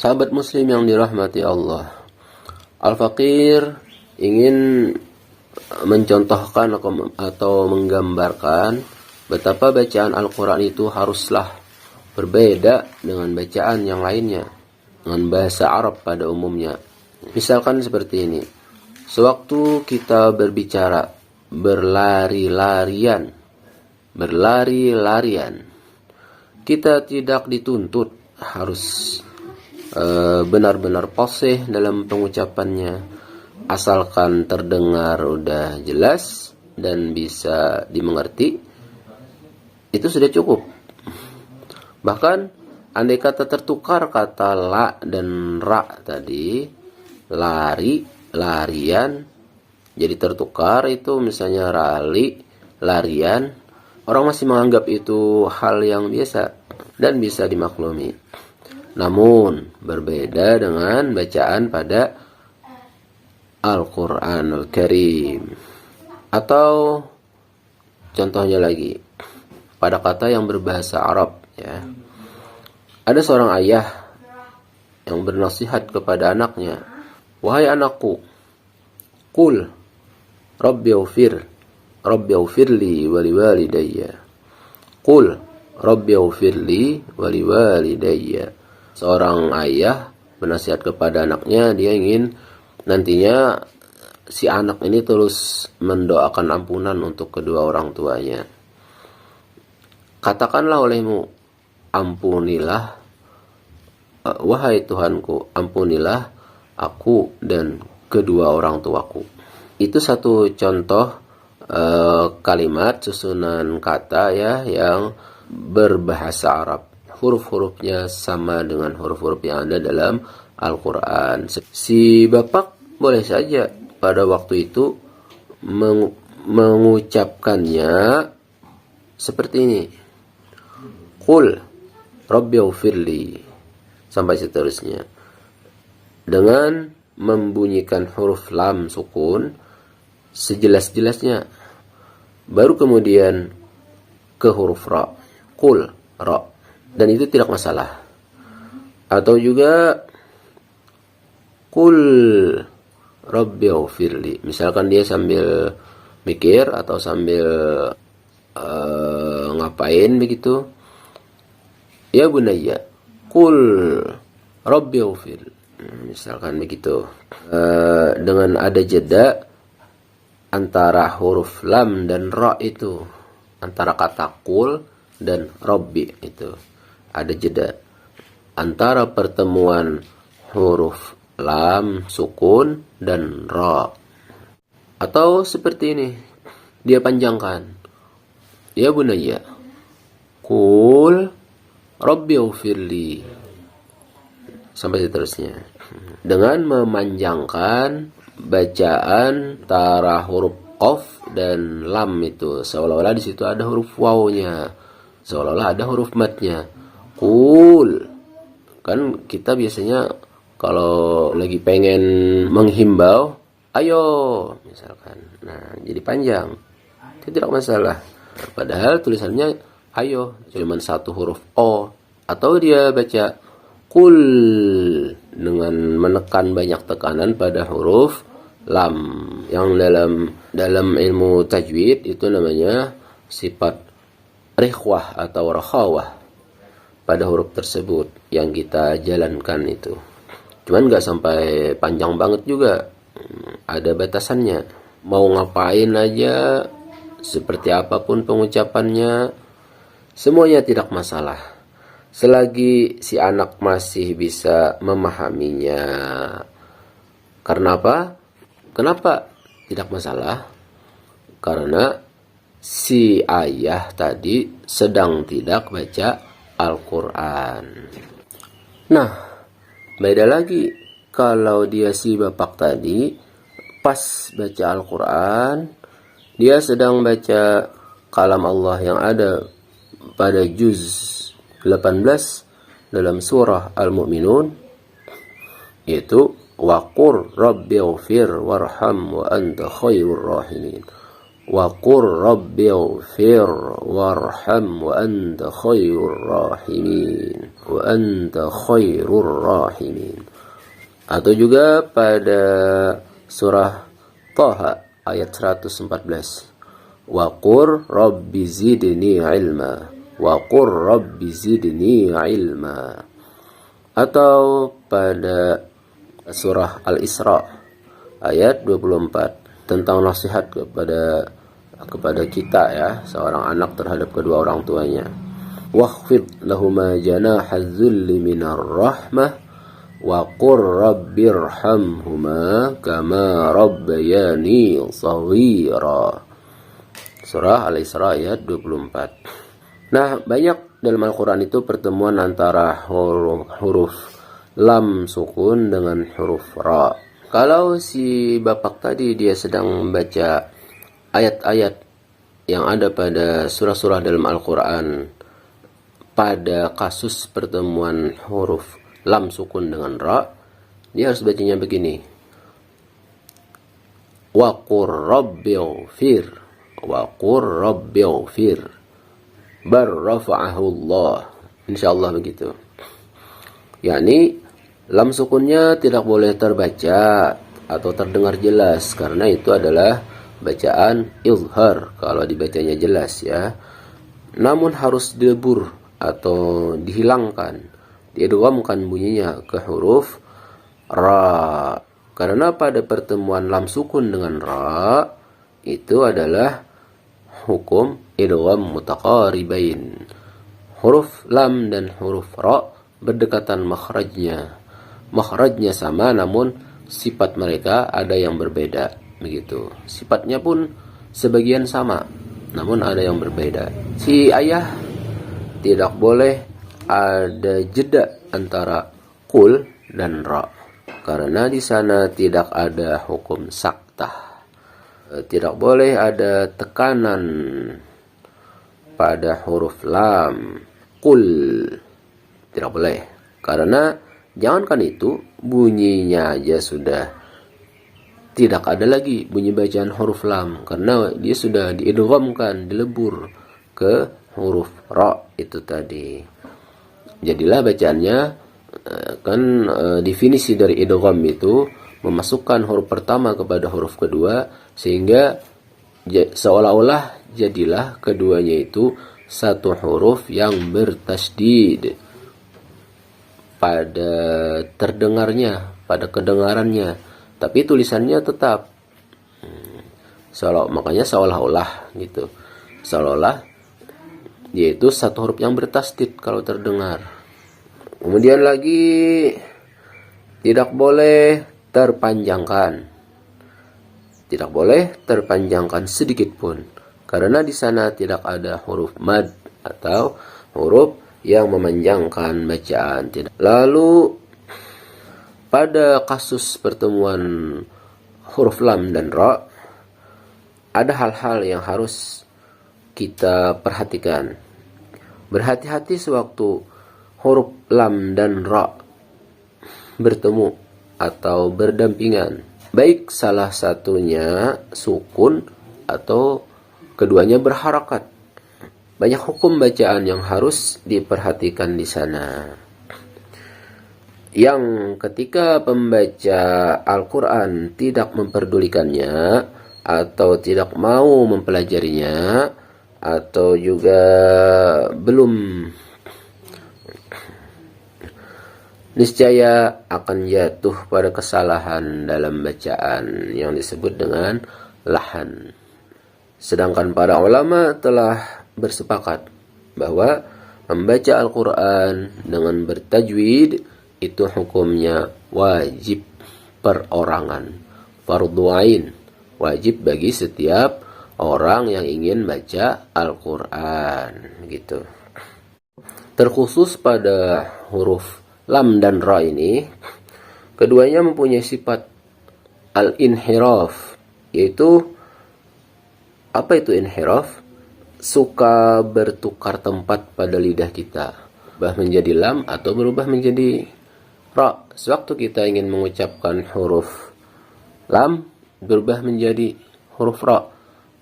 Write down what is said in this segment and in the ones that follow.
Sahabat muslim yang dirahmati Allah, Al-Faqir ingin mencontohkan atau menggambarkan betapa bacaan Al-Quran itu haruslah berbeda dengan bacaan yang lainnya, dengan bahasa Arab pada umumnya. Misalkan seperti ini, sewaktu kita berbicara berlari-larian, kita tidak dituntut harus benar-benar fasih dalam pengucapannya, asalkan terdengar udah jelas dan bisa dimengerti, itu sudah cukup. Bahkan andai kata tertukar kata la dan ra tadi, lari, larian, jadi tertukar itu misalnya rali, larian, orang masih menganggap itu hal yang biasa dan bisa dimaklumi. Namun berbeda dengan bacaan pada Al-Quranul Karim. Atau contohnya lagi, pada kata yang berbahasa Arab, ya. Ada seorang ayah yang bernasihat kepada anaknya, "Wahai anakku, qul Rabbighfirli wa liwalidayya." Qul Rabbighfirli wa liwalidayya. Seorang ayah bernasihat kepada anaknya, dia ingin nantinya si anak ini terus mendoakan ampunan untuk kedua orang tuanya. Katakanlah olehmu, ampunilah, wahai Tuhanku, ampunilah aku dan kedua orang tuaku. Itu satu contoh kalimat susunan kata ya yang berbahasa Arab. Huruf-hurufnya sama dengan huruf-huruf yang ada dalam Al-Quran. Si bapak boleh saja pada waktu itu mengucapkannya seperti ini, Qul Rabbighfirli, sampai seterusnya, dengan membunyikan huruf lam sukun sejelas-jelasnya. Baru kemudian ke huruf ra, Qul ra, dan itu tidak masalah. Atau juga Qul Rabbighfirli, misalkan dia sambil mikir atau sambil ngapain begitu, ya bunayya Qul Rabbighfir, misalkan begitu, dengan ada jeda antara huruf lam dan ra itu, antara kata Qul dan Rabbi itu ada jeda antara pertemuan huruf lam sukun dan ra. Atau seperti ini, dia panjangkan, ya bunayya Qul Rabbighfirli, sampai seterusnya, dengan memanjangkan bacaan antara huruf qaf dan lam itu, seolah-olah di situ ada huruf wawnya, seolah-olah ada huruf matnya. Qul, kan kita biasanya kalau lagi pengen menghimbau, ayo misalkan, nah jadi panjang, itu tidak masalah. Padahal tulisannya ayo, cuman satu huruf o. Atau dia baca Qul dengan menekan banyak tekanan pada huruf lam, yang dalam ilmu tajwid itu namanya sifat rikhwah atau rakhawah pada huruf tersebut yang kita jalankan itu. Cuman nggak sampai panjang banget juga, ada batasannya. Mau ngapain aja, seperti apapun pengucapannya, semuanya tidak masalah, selagi si anak masih bisa memahaminya. Karena apa? Kenapa tidak masalah? Karena si ayah tadi sedang tidak baca Al-Quran. Nah, beda lagi kalau dia si bapak tadi pas baca Al-Quran, dia sedang baca kalam Allah yang ada pada juz 18 dalam surah Al-Mu'minun, yaitu waqur rabbighfir warham wa anta khairur rahimin. wa qur rabbighfir warham wa anta khairur rahimin, wa anta khairur rahimin. Atau juga pada surah Thaha ayat 114, wa qur rabbi zidni ilma, wa qur rabbi zidni ilma. Atau pada surah Al-Isra ayat 24 tentang nasihat kepada kita ya, seorang anak terhadap kedua orang tuanya. Wakhfid lahuma janahadz dzulli minar rahmah wa qur rabbirhamhuma kama rabbayani shaghira. Surah Al-Isra ayat 24. Nah, banyak dalam Al-Quran itu pertemuan antara huruf lam sukun dengan huruf ra. Kalau si bapak tadi dia sedang membaca ayat-ayat yang ada pada surah-surah dalam Al-Quran pada kasus pertemuan huruf lam sukun dengan ra, dia harus bacanya begini. Wa qur rabbighfir, wa qur rabbighfir bar rafa'ahu Allah. Insyaallah begitu. Yakni lam sukunnya tidak boleh terbaca atau terdengar jelas karena itu adalah bacaan izhar kalau dibacanya jelas ya. Namun harus dilebur atau dihilangkan, diidghamkan bunyinya ke huruf ra. Karena pada pertemuan lam sukun dengan ra itu adalah hukum idgham mutaqaribain. Huruf lam dan huruf ra berdekatan makhrajnya. Makhrajnya sama namun sifat mereka ada yang berbeda begitu. Sifatnya pun sebagian sama namun ada yang berbeda. Si ayah tidak boleh ada jeda antara qul dan ra karena di sana tidak ada hukum saktah. Tidak boleh ada tekanan pada huruf lam qul, tidak boleh karena jangankan itu bunyinya aja sudah tidak ada lagi bunyi bacaan huruf lam karena dia sudah diidghamkan, dilebur ke huruf ra itu tadi. Jadilah bacaannya definisi dari idgham itu memasukkan huruf pertama kepada huruf kedua sehingga seolah-olah jadilah keduanya itu satu huruf yang bertasydid pada terdengarnya, pada kedengarannya, tapi tulisannya tetap makanya seolah-olah gitu, seolah-olah yaitu satu huruf yang bertasydid kalau terdengar. Kemudian lagi tidak boleh terpanjangkan. Tidak boleh terpanjangkan sedikit pun karena di sana tidak ada huruf mad atau huruf yang memanjangkan bacaan. Lalu pada kasus pertemuan huruf lam dan ra ada hal-hal yang harus kita perhatikan. Berhati-hati sewaktu huruf lam dan ra bertemu atau berdampingan, baik salah satunya sukun atau keduanya berharakat. Banyak hukum bacaan yang harus diperhatikan di sana. Yang ketika pembaca Al-Quran tidak memperdulikannya atau tidak mau mempelajarinya atau juga belum, niscaya akan jatuh pada kesalahan dalam bacaan yang disebut dengan lahan. Sedangkan para ulama telah bersepakat bahwa membaca Al-Quran dengan bertajwid itu hukumnya wajib perorangan, fardhu ain, wajib bagi setiap orang yang ingin baca Al-Quran gitu. Terkhusus pada huruf lam dan ra ini, keduanya mempunyai sifat al-inhiraf, yaitu apa itu inhiraf? Suka bertukar tempat pada lidah kita, berubah menjadi lam atau berubah menjadi ra. Sewaktu kita ingin mengucapkan huruf lam berubah menjadi huruf ra,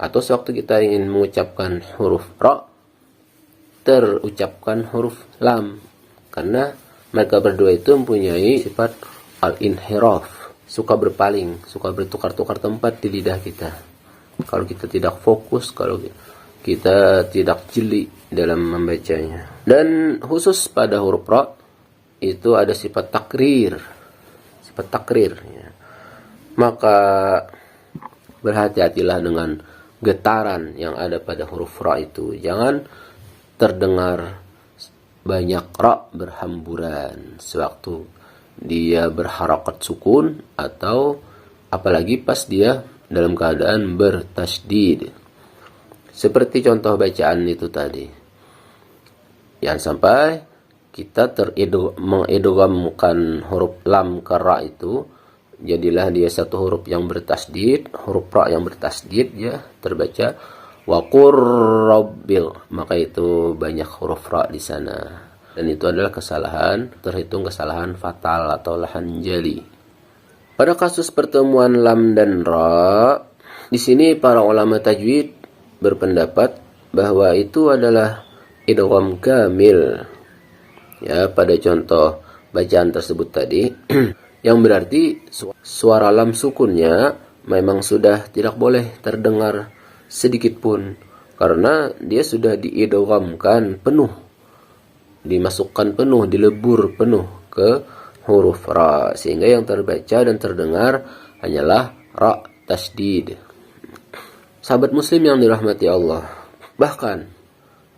atau sewaktu kita ingin mengucapkan huruf ra, terucapkan huruf lam, karena mereka berdua itu mempunyai sifat al-inhiraf, suka berpaling, suka bertukar-tukar tempat di lidah kita. Kalau kita tidak fokus, kalau kita tidak jeli dalam membacanya. Dan khusus pada huruf ra itu ada sifat takrir, ya. Maka berhati-hatilah dengan getaran yang ada pada huruf ra itu. Jangan terdengar banyak ra berhamburan sewaktu dia berharakat sukun, atau apalagi pas dia dalam keadaan bertasydid. Seperti contoh bacaan itu tadi. Jangan sampai kita mengidghamkan huruf lam ke ra itu, jadilah dia satu huruf yang bertasydid, huruf ra yang bertasydid, ya terbaca wa qur rabbil, maka itu banyak huruf ra di sana. Dan itu adalah kesalahan, terhitung kesalahan fatal atau lahan jali. Pada kasus pertemuan lam dan ra, di sini para ulama tajwid berpendapat bahwa itu adalah idgham kamil. Ya, pada contoh bacaan tersebut tadi, yang berarti suara lam sukunnya memang sudah tidak boleh terdengar sedikit pun, karena dia sudah diidghamkan penuh, dimasukkan penuh, dilebur penuh ke huruf ra, sehingga yang terbaca dan terdengar hanyalah ra tasydid. Sahabat muslim yang dirahmati Allah, bahkan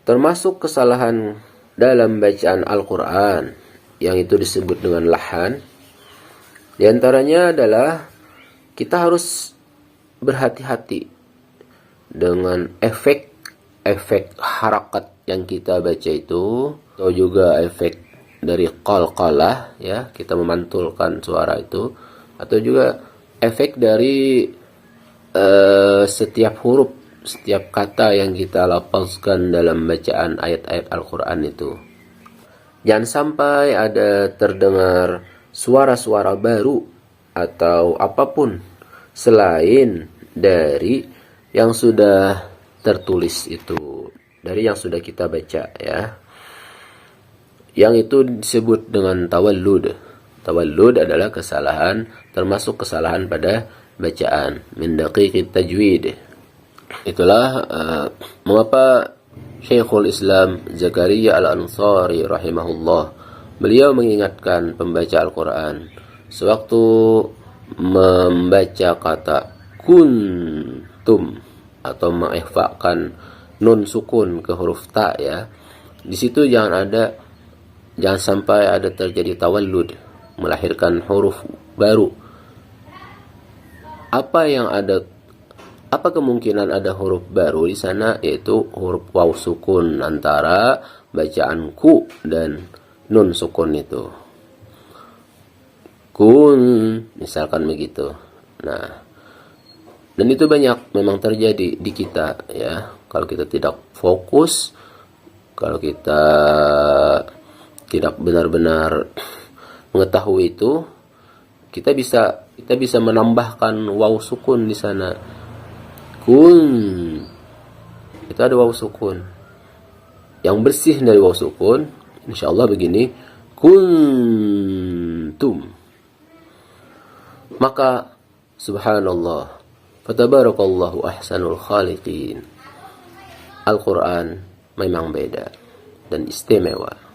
termasuk kesalahan dalam bacaan Al-Quran yang itu disebut dengan lahan, diantaranya adalah kita harus berhati-hati dengan efek harakat yang kita baca itu, atau juga efek dari qalqalah, ya, kita memantulkan suara itu, atau juga efek dari setiap huruf, setiap kata yang kita lafazkan dalam bacaan ayat-ayat Al-Quran itu. Jangan sampai ada terdengar suara-suara baru atau apapun selain dari yang sudah tertulis itu, dari yang sudah kita baca, ya. Yang itu disebut dengan tawallud. Tawallud adalah kesalahan, termasuk kesalahan pada bacaan, min daqiqit tajwid. Itulah mengapa Syekhul Islam Zakaria Al-Ansari rahimahullah, beliau mengingatkan pembaca Al-Quran sewaktu membaca kata kuntum atau mengikhfakan nun sukun ke huruf ta, ya. Di situ jangan sampai ada terjadi tawallud, melahirkan huruf baru. Apa kemungkinan ada huruf baru di sana, yaitu huruf waw sukun antara bacaan ku dan nun sukun itu. Kun, misalkan begitu. Nah, dan itu banyak memang terjadi di kita, ya. Kalau kita tidak fokus, kalau kita tidak benar-benar mengetahui itu, kita bisa menambahkan waw sukun di sana. Kun, itu ada waw sukun. Yang bersih dari waw sukun, insyaallah begini, kuntum. Maka subhanallah, fatabarakallahu ahsanul khaliqin. Al-Quran memang beda dan istimewa.